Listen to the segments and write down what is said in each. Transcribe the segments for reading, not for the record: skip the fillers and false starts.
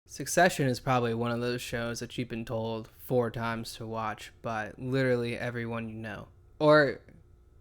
Succession is probably one of those shows that you've been told 4 times to watch by literally everyone you know. Or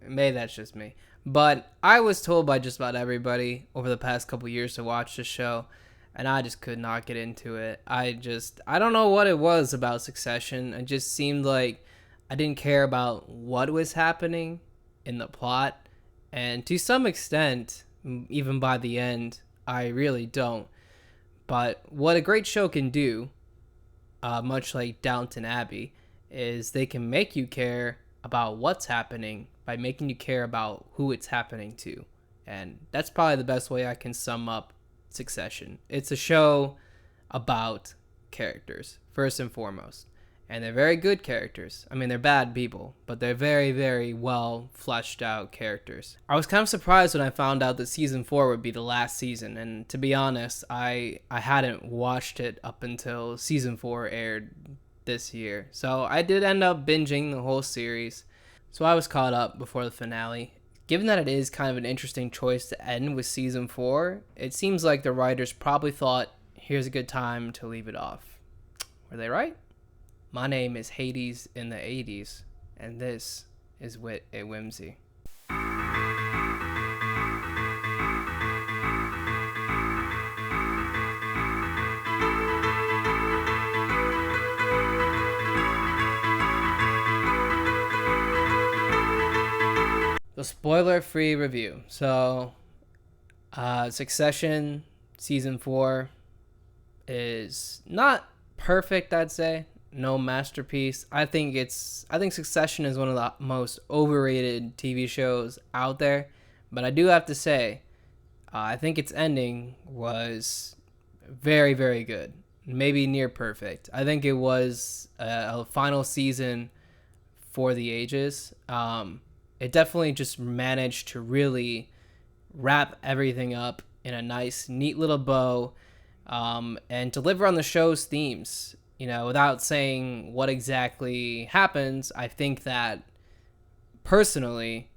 maybe that's just me. But I was told by just about everybody over the past couple years to watch the show, and I just could not get into it. I don't know what it was about Succession. It just seemed like I didn't care about what was happening in the plot, and to some extent, even by the end, I really don't. But what a great show can do, much like Downton Abbey, is they can make you care about what's happening by making you care about who it's happening to. And that's probably the best way I can sum up Succession. It's a show about characters, first and foremost. And they're very good characters. I mean, they're bad people, but they're very, very well fleshed out characters. I was kind of surprised when I found out that season 4 would be the last season. And to be honest, I hadn't watched it up until season 4 aired this year. So I did end up binging the whole series. So I was caught up before the finale. Given that it is kind of an interesting choice to end with season 4, it seems like the writers probably thought, here's a good time to leave it off. Were they right? My name is Hades in the 80s, and this is Wit a Whimsy. The spoiler-free review. So, Succession season 4 is not perfect, I'd say. No masterpiece. I think Succession is one of the most overrated TV shows out there, but I do have to say, I think its ending was very, very good. Maybe near perfect. I think it was a final season for the ages. It definitely just managed to really wrap everything up in a nice, neat little bow, and deliver on the show's themes. You know, without saying what exactly happens, I think that personally,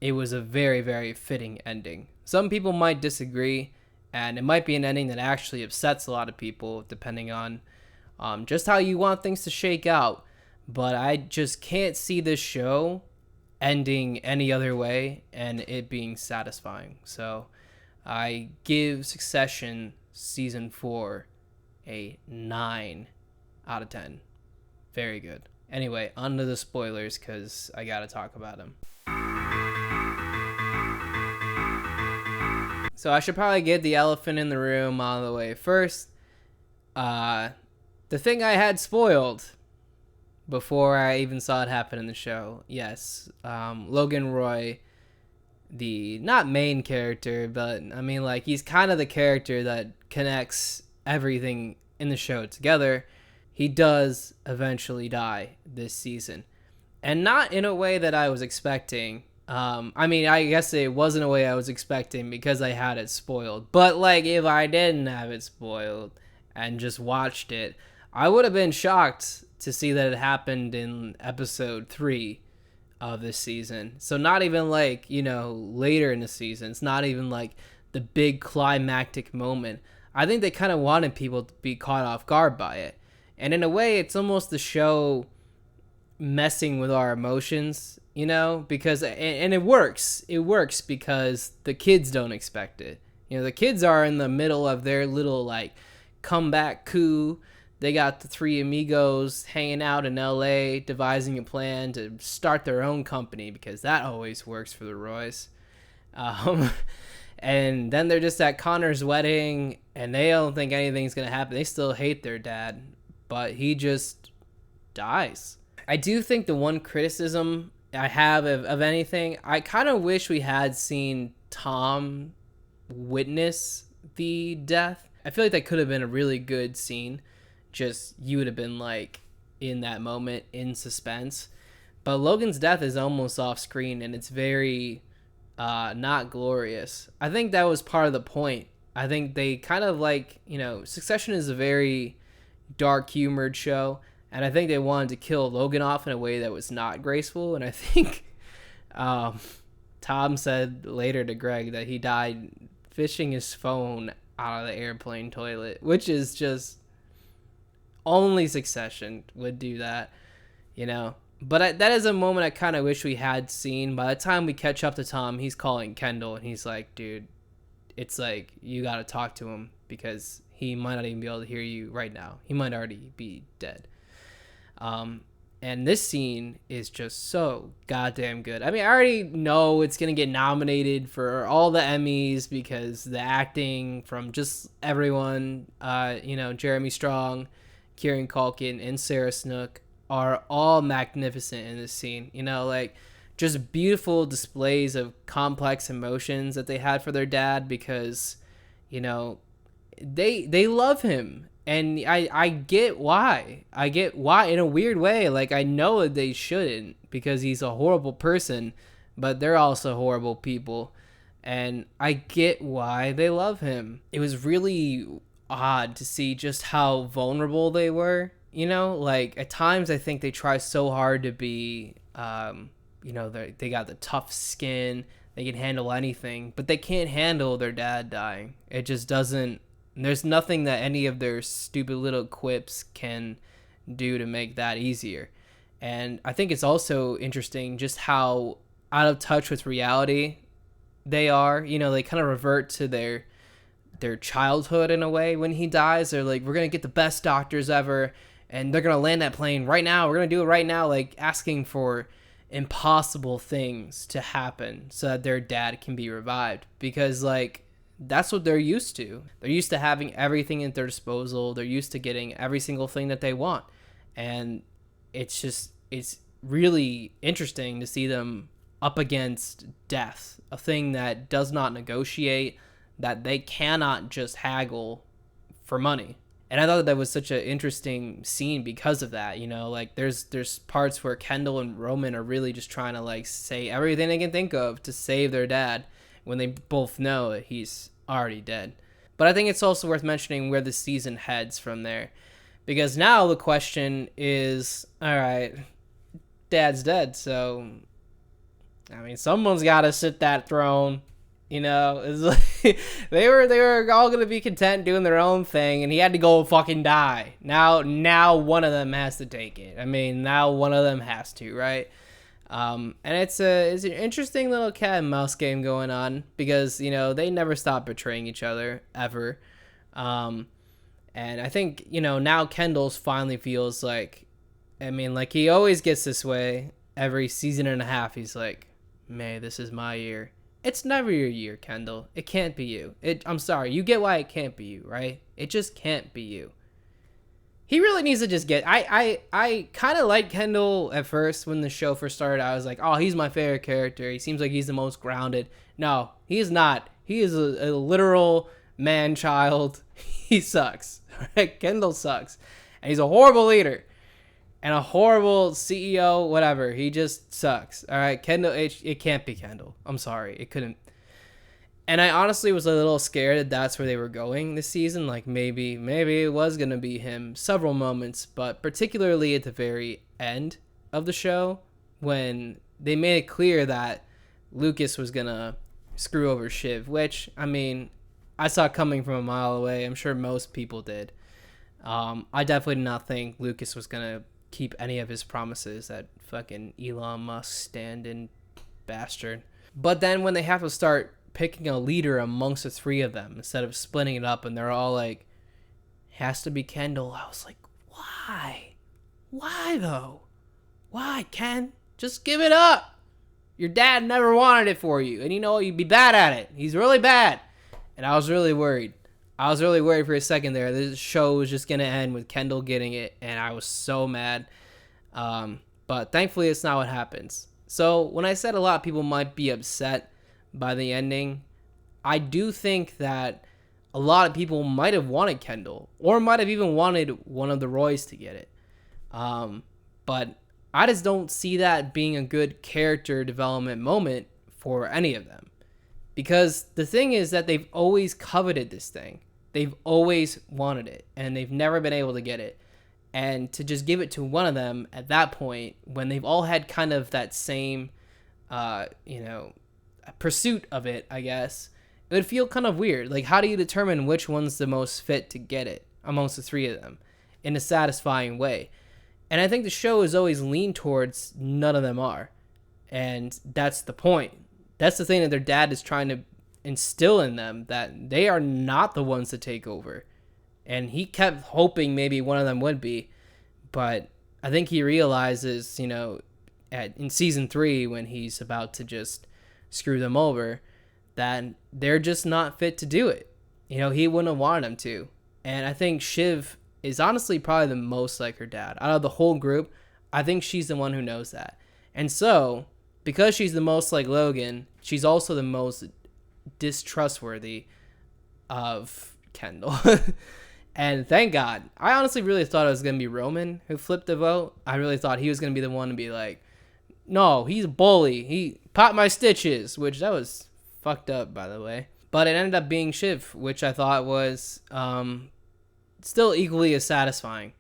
it was a very, very fitting ending. Some people might disagree, and it might be an ending that actually upsets a lot of people, depending on just how you want things to shake out. But I just can't see this show ending any other way and it being satisfying. So I give Succession season 4 a 9 out of 10. Very good. Anyway, on to the spoilers because I gotta talk about them. So I should probably get the elephant in the room out of the way first. The thing I had spoiled before I even saw it happen in the show. Yes, Logan Roy, the not main character, but I mean, like, he's kind of the character that connects everything in the show together. He does eventually die this season, and not in a way that I was expecting. I mean, I guess it wasn't a way I was expecting because I had it spoiled, but like, if I didn't have it spoiled and just watched it, I would have been shocked to see that it happened in episode 3 of this season. So not even like, you know, later in the season. It's not even like the big climactic moment. I think they kind of wanted people to be caught off guard by it. And in a way, it's almost the show messing with our emotions, you know, because, and it works. It works because the kids don't expect it. You know, the kids are in the middle of their little, like, comeback coup. They got the 3 amigos hanging out in LA, devising a plan to start their own company because that always works for the Roys. And then they're just at Connor's wedding, and they don't think anything's going to happen. They still hate their dad, but he just dies. I do think the one criticism I have of anything, I kind of wish we had seen Tom witness the death. I feel like that could have been a really good scene. Just, you would have been, like, in that moment, in suspense. But Logan's death is almost off screen, and it's very not glorious. I think that was part of the point. I think they kind of, like, you know, Succession is a very dark humored show, and I think they wanted to kill Logan off in a way that was not graceful. And I think Tom said later to Greg that he died fishing his phone out of the airplane toilet, which is just only Succession would do that, you know. But that is a moment I kind of wish we had seen. By the time we catch up to Tom, he's calling Kendall, and he's like, dude, it's like, you got to talk to him because he might not even be able to hear you right now. He might already be dead. And this scene is just so goddamn good. I mean, I already know it's going to get nominated for all the Emmys because the acting from just everyone, Jeremy Strong, Kieran Culkin, and Sarah Snook are all magnificent in this scene. Like just beautiful displays of complex emotions that they had for their dad because, they love him. And I get why. I get why in a weird way. Like, I know that they shouldn't because he's a horrible person, but they're also horrible people. And I get why they love him. It was really odd to see just how vulnerable they were. Like, at times I think they try so hard to be, they got the tough skin. They can handle anything, but they can't handle their dad dying. It just doesn't. There's nothing that any of their stupid little quips can do to make that easier. And I think it's also interesting just how out of touch with reality they are. They kind of revert to their childhood in a way when he dies. They're like, we're going to get the best doctors ever, and they're going to land that plane right now. We're going to do it right now, like asking for impossible things to happen so that their dad can be revived. Because, like, that's what they're used to. They're used to having everything at their disposal. They're used to getting every single thing that they want. And it's really interesting to see them up against death, a thing that does not negotiate, that they cannot just haggle for money. And I thought that was such an interesting scene because of that. Like there's parts where Kendall and Roman are really just trying to like say everything they can think of to save their dad when they both know that he's already dead. But I think it's also worth mentioning where the season heads from there, because now the question is, all right, dad's dead, so I mean, someone's got to sit that throne. It's like they were all gonna be content doing their own thing, and he had to go fucking die. Now one of them has to take it. I mean, now one of them has to, right? And it's an interesting little cat and mouse game going on because, they never stop betraying each other ever. And I think, now Kendall's finally feels like, like he always gets this way every season and a half. He's like, May, this is my year. It's never your year, Kendall. It can't be you. I'm sorry. You get why it can't be you, right? It just can't be you. He really needs to just get... I kind of liked Kendall at first when the show first started. I was like, oh, he's my favorite character. He seems like he's the most grounded. No, he is not. He is a literal man-child. He sucks. Right? Kendall sucks. And he's a horrible leader. And a horrible CEO, whatever. He just sucks. All right? Kendall, it can't be Kendall. I'm sorry. It couldn't. And I honestly was a little scared that that's where they were going this season. Like, maybe it was going to be him several moments, but particularly at the very end of the show when they made it clear that Lucas was going to screw over Shiv, which, I mean, I saw coming from a mile away. I'm sure most people did. I definitely did not think Lucas was going to keep any of his promises, that fucking Elon Musk stand-in bastard. But then when they have to start picking a leader amongst the three of them instead of splitting it up, and they're all like, has to be Kendall. I was like, why though? Why, Ken? Just give it up. Your dad never wanted it for you, and you'd be bad at it. He's really bad. And I was really worried. For a second there. This show was just gonna end with Kendall getting it, and I was so mad. But thankfully it's not what happens. So when I said a lot of people might be upset by the ending, I do think that a lot of people might have wanted Kendall, or might have even wanted one of the Roys to get it. But I just don't see that being a good character development moment for any of them. Because the thing is that they've always coveted this thing. They've always wanted it, and they've never been able to get it. And to just give it to one of them at that point, when they've all had kind of that same, pursuit of it, I guess, It would feel kind of weird. Like, how do you determine which one's the most fit to get it amongst the three of them in a satisfying way? And I think the show has always leaned towards none of them are. And that's the point. That's the thing that their dad is trying to instill in them, that they are not the ones to take over. And he kept hoping maybe one of them would be. But I think he realizes, in season 3, when he's about to just screw them over, that they're just not fit to do it. He wouldn't have wanted them to. And I think Shiv is honestly probably the most like her dad. Out of the whole group, I think she's the one who knows that. And so, because she's the most like Logan, she's also the most distrustworthy of Kendall. And thank God. I honestly really thought it was going to be Roman who flipped the vote. I really thought he was going to be the one to be like, no, he's a bully. He popped my stitches, which that was fucked up, by the way. But it ended up being Shiv, which I thought was still equally as satisfying.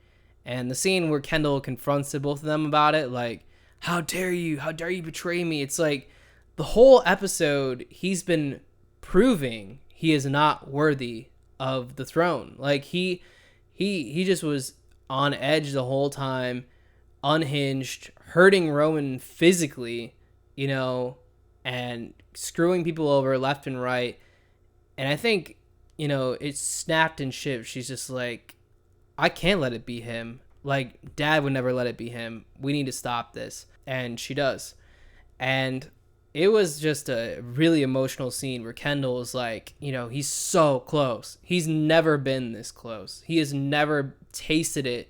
And the scene where Kendall confronts both of them about it, like, how dare you betray me? It's like the whole episode, he's been proving he is not worthy of the throne. Like, he just was on edge the whole time, unhinged, hurting Roman physically, and screwing people over left and right. And I think, it snapped in Shiv. She's just like, I can't let it be him. Like, Dad would never let it be him. We need to stop this. And she does. And it was just a really emotional scene where Kendall is like, he's so close. He's never been this close. He has never tasted it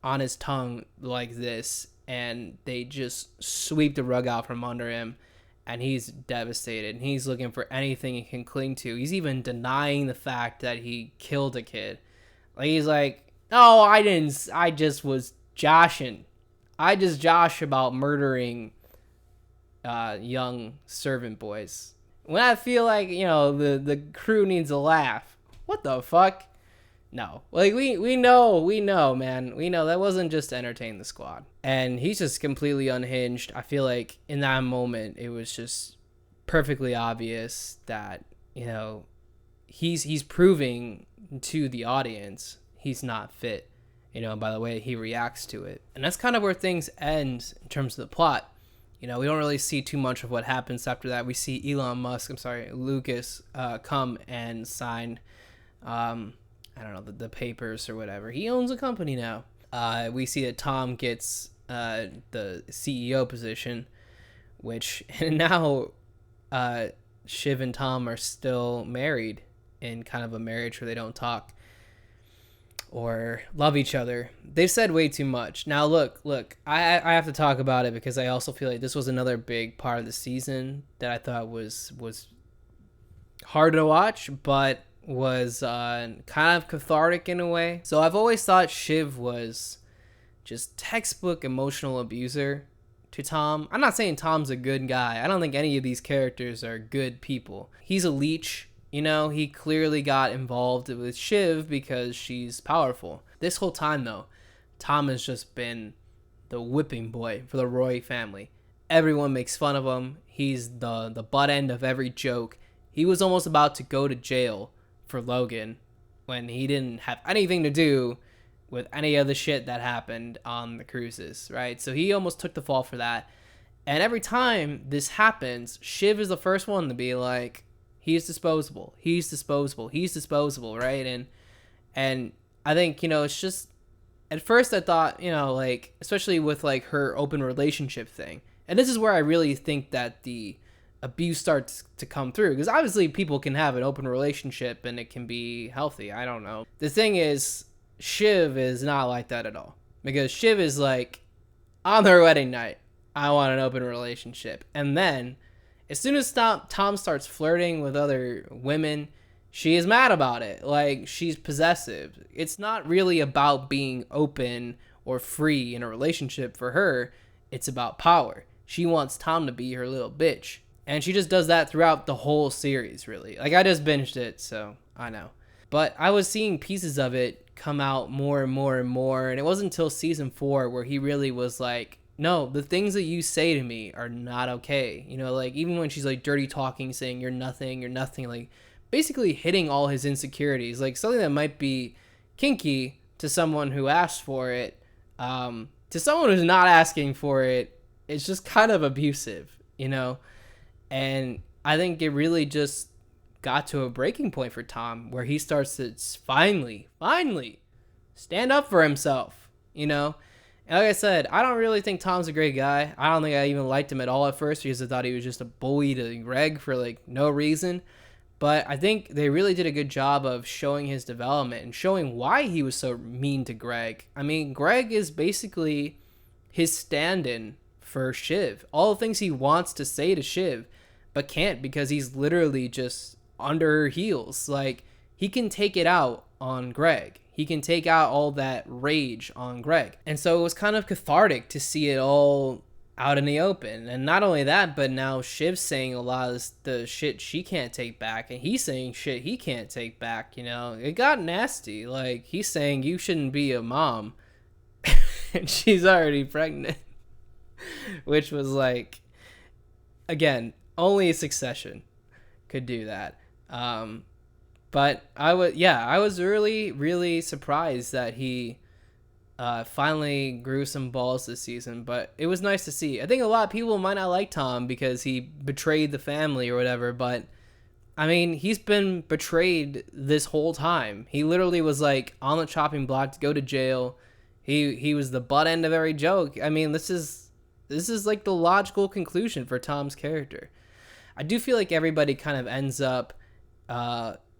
on his tongue like this. And they just sweep the rug out from under him. And he's devastated. And he's looking for anything he can cling to. He's even denying the fact that he killed a kid. Like, he's like, no, I didn't. I just was joshing. I just josh about murdering young servant boys. When I feel like, the crew needs a laugh. What the fuck? No. Like, we know, man. We know that wasn't just to entertain the squad. And he's just completely unhinged. I feel like in that moment, it was just perfectly obvious that, he's proving to the audience he's not fit, by the way he reacts to it. And that's kind of where things end in terms of the plot. We don't really see too much of what happens after that. We see Lucas come and sign, I don't know, the papers or whatever. He owns a company now. We see that Tom gets the CEO position, and now Shiv and Tom are still married in kind of a marriage where they don't talk or love each other. They've said way too much. Now, look, I have to talk about it because I also feel like this was another big part of the season that I thought was hard to watch, but was kind of cathartic in a way. So I've always thought Shiv was just textbook emotional abuser to Tom. I'm not saying Tom's a good guy. I don't think any of these characters are good people. He's a leech. He clearly got involved with Shiv because she's powerful. This whole time, though, Tom has just been the whipping boy for the Roy family. Everyone makes fun of him. He's the butt end of every joke. He was almost about to go to jail for Logan when he didn't have anything to do with any of the shit that happened on the cruises, right? So he almost took the fall for that. And every time this happens, Shiv is the first one to be like, he's disposable, right? And I think, it's just, at first I thought, especially with like her open relationship thing. And this is where I really think that the abuse starts to come through, because obviously people can have an open relationship and it can be healthy. I don't know. The thing is, Shiv is not like that at all, because Shiv is like, on their wedding night, I want an open relationship. And then as soon as Tom starts flirting with other women, she is mad about it. Like, she's possessive. It's not really about being open or free in a relationship for her. It's about power. She wants Tom to be her little bitch. And she just does that throughout the whole series, really. Like, I just binged it, so I know. But I was seeing pieces of it come out more and more and more. And it wasn't until season 4 where he really was like, no, the things that you say to me are not okay. You know, like even when she's like dirty talking, saying you're nothing, like basically hitting all his insecurities, like something that might be kinky to someone who asked for it, to someone who's not asking for it, it's just kind of abusive, you know? And I think it really just got to a breaking point for Tom where he starts to finally stand up for himself, you know? And like I said, I don't really think Tom's a great guy. I don't think I even liked him at all at first because I thought he was just a bully to Greg for like no reason. But I think they really did a good job of showing his development and showing why he was so mean to Greg. I mean, Greg is basically his stand-in for Shiv. All the things he wants to say to Shiv, but can't because he's literally just under her heels. Like, he can take it out on Greg. He can take out all that rage on Greg. And so it was kind of cathartic to see it all out in the open. And not only that, but now Shiv's saying a lot of the shit she can't take back, and he's saying shit he can't take back, you know? It got nasty. Like, he's saying you shouldn't be a mom, and she's already pregnant. Which was like, again, only Succession could do that. But I was really surprised that he finally grew some balls this season, but it was nice to see. I think a lot of people might not like Tom because he betrayed the family or whatever, but I mean, he's been betrayed this whole time. He literally was like on the chopping block to go to jail. He was the butt end of every joke. I mean, this is like the logical conclusion for Tom's character. I do feel like everybody kind of ends up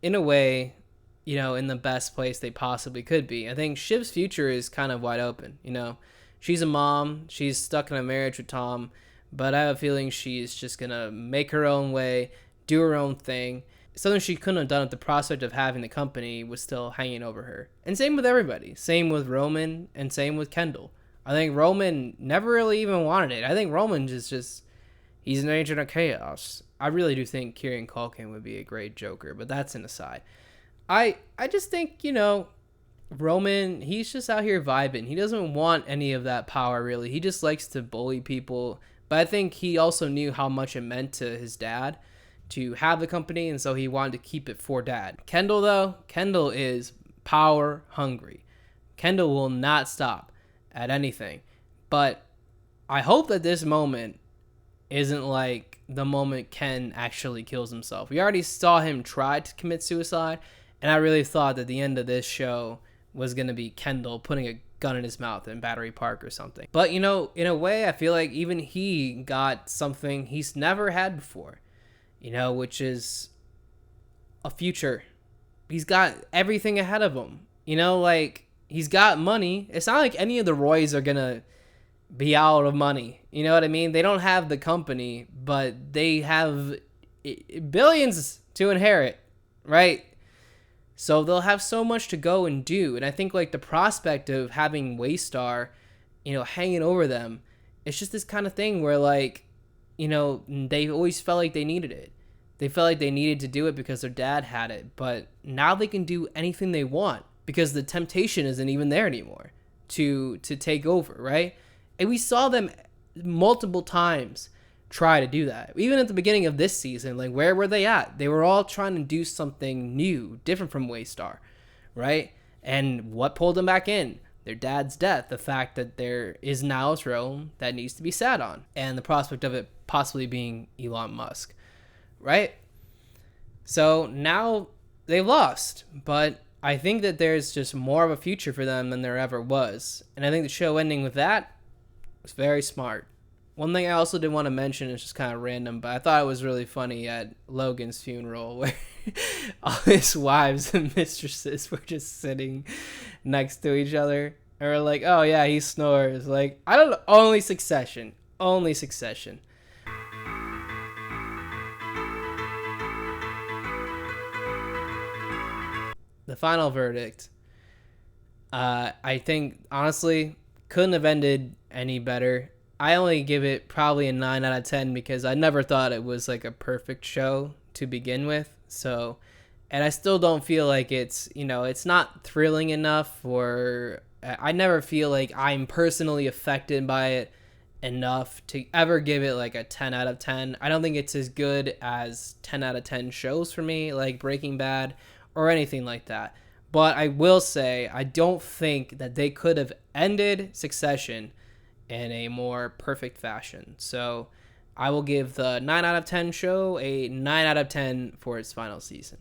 in a way, you know, in the best place they possibly could be. I think Shiv's future is kind of wide open, you know. She's a mom. She's stuck in a marriage with Tom, but I have a feeling she's just going to make her own way, do her own thing. Something she couldn't have done if the prospect of having the company was still hanging over her. And same with everybody. Same with Roman and same with Kendall. I think Roman never really even wanted it. I think Roman just he's an agent of chaos. I really do think Kieran Culkin would be a great Joker, but that's an aside. I just think, you know, Roman, he's just out here vibing. He doesn't want any of that power, really. He just likes to bully people. But I think he also knew how much it meant to his dad to have the company, and so he wanted to keep it for dad. Kendall, though, Kendall is power hungry. Kendall will not stop at anything. But I hope that this moment isn't like the moment Ken actually kills himself. We already saw him try to commit suicide, and I really thought that the end of this show was going to be Kendall putting a gun in his mouth in Battery Park or something. But, you know, in a way, I feel like even he got something he's never had before, you know, which is a future. He's got everything ahead of him, you know, like he's got money. It's not like any of the Roys are going to be out of money. You know what I mean? They don't have the company, but they have billions to inherit, right? So they'll have so much to go and do. And I think like the prospect of having Waystar, you know, hanging over them, it's just this kind of thing where like, you know, they always felt like they needed it. They felt like they needed to do it because their dad had it. But now they can do anything they want because the temptation isn't even there anymore to take over, right? And we saw them multiple times try to do that. Even at the beginning of this season, like where were they at? They were all trying to do something new, different from Waystar, right? And what pulled them back in? Their dad's death, the fact that there is now a throne that needs to be sat on, and the prospect of it possibly being Elon Musk, right? So now they've lost, but I think that there's just more of a future for them than there ever was. And I think the show ending with that was very smart. One thing I also did want to mention is just kind of random, but I thought it was really funny at Logan's funeral where all his wives and mistresses were just sitting next to each other. And we're like, oh yeah, he snores. Like, I don't know, only Succession. Only Succession. The final verdict, I think, honestly, couldn't have ended any better. I only give it probably a 9 out of 10 because I never thought it was like a perfect show to begin with. So, and I still don't feel like it's, you know, it's not thrilling enough, or I never feel like I'm personally affected by it enough to ever give it like a 10 out of 10. I don't think it's as good as 10 out of 10 shows for me, like Breaking Bad or anything like that. But I will say, I don't think that they could have ended Succession in a more perfect fashion. So I will give the 9 out of 10 show a 9 out of 10 for its final season.